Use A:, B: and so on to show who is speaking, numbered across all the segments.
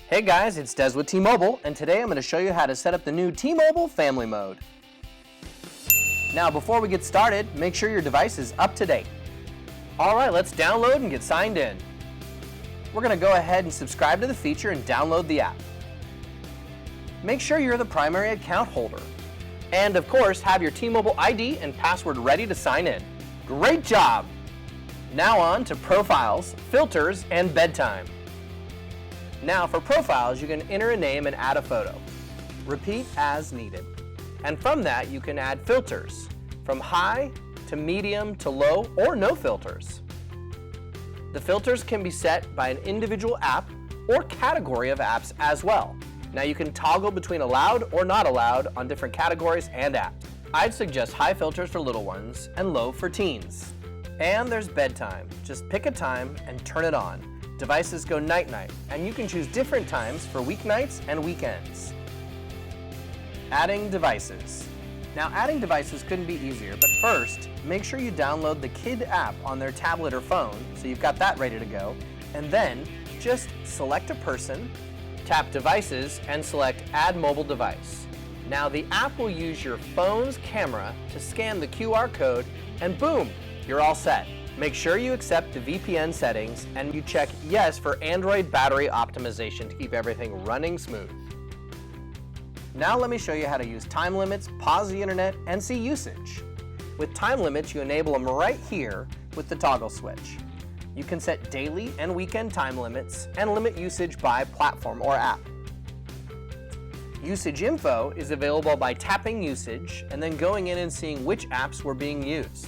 A: Hey guys, it's Des with T-Mobile, and today I'm going to show you how to set up the new T-Mobile Family Mode. Now before we get started, make sure your device is up to date. Alright, let's download and get signed in. We're going to go ahead and subscribe to the feature and download the app. Make sure you're the primary account holder. And of course, have your T-Mobile ID and password ready to sign in. Great job! Now on to Profiles, Filters, and Bedtime. Now for Profiles, you can enter a name and add a photo. Repeat as needed. And from that, you can add filters, from high to medium to low or no filters. The filters can be set by an individual app or category of apps as well. Now you can toggle between allowed or not allowed on different categories and apps. I'd suggest high filters for little ones and low for teens. And there's bedtime. Just pick a time and turn it on. Devices go night-night, and you can choose different times for weeknights and weekends. Adding devices. Now adding devices couldn't be easier, but first, make sure you download the Kid app on their tablet or phone, so you've got that ready to go, and then just select a person, tap Devices, and select Add Mobile Device. Now the app will use your phone's camera to scan the QR code, and boom, you're all set. Make sure you accept the VPN settings and you check yes for Android battery optimization to keep everything running smooth. Now let me show you how to use time limits, pause the internet, and see usage. With time limits, you enable them right here with the toggle switch. You can set daily and weekend time limits and limit usage by platform or app. Usage info is available by tapping usage and then going in and seeing which apps were being used.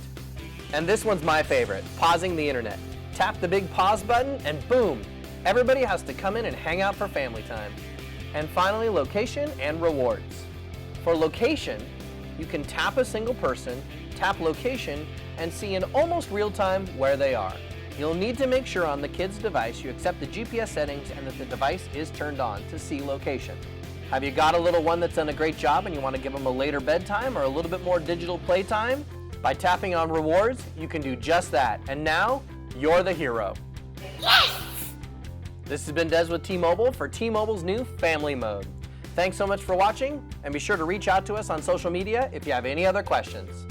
A: And this one's my favorite, pausing the internet. Tap the big pause button and boom, everybody has to come in and hang out for family time. And finally, location and rewards. For location, you can tap a single person, tap location, and see in almost real time where they are. You'll need to make sure on the kid's device you accept the GPS settings and that the device is turned on to see location. Have you got a little one that's done a great job and you want to give them a later bedtime or a little bit more digital playtime? By tapping on rewards, you can do just that. And now, you're the hero.
B: Yes!
A: This has been Des with T-Mobile for T-Mobile's new Family Mode. Thanks so much for watching, and be sure to reach out to us on social media if you have any other questions.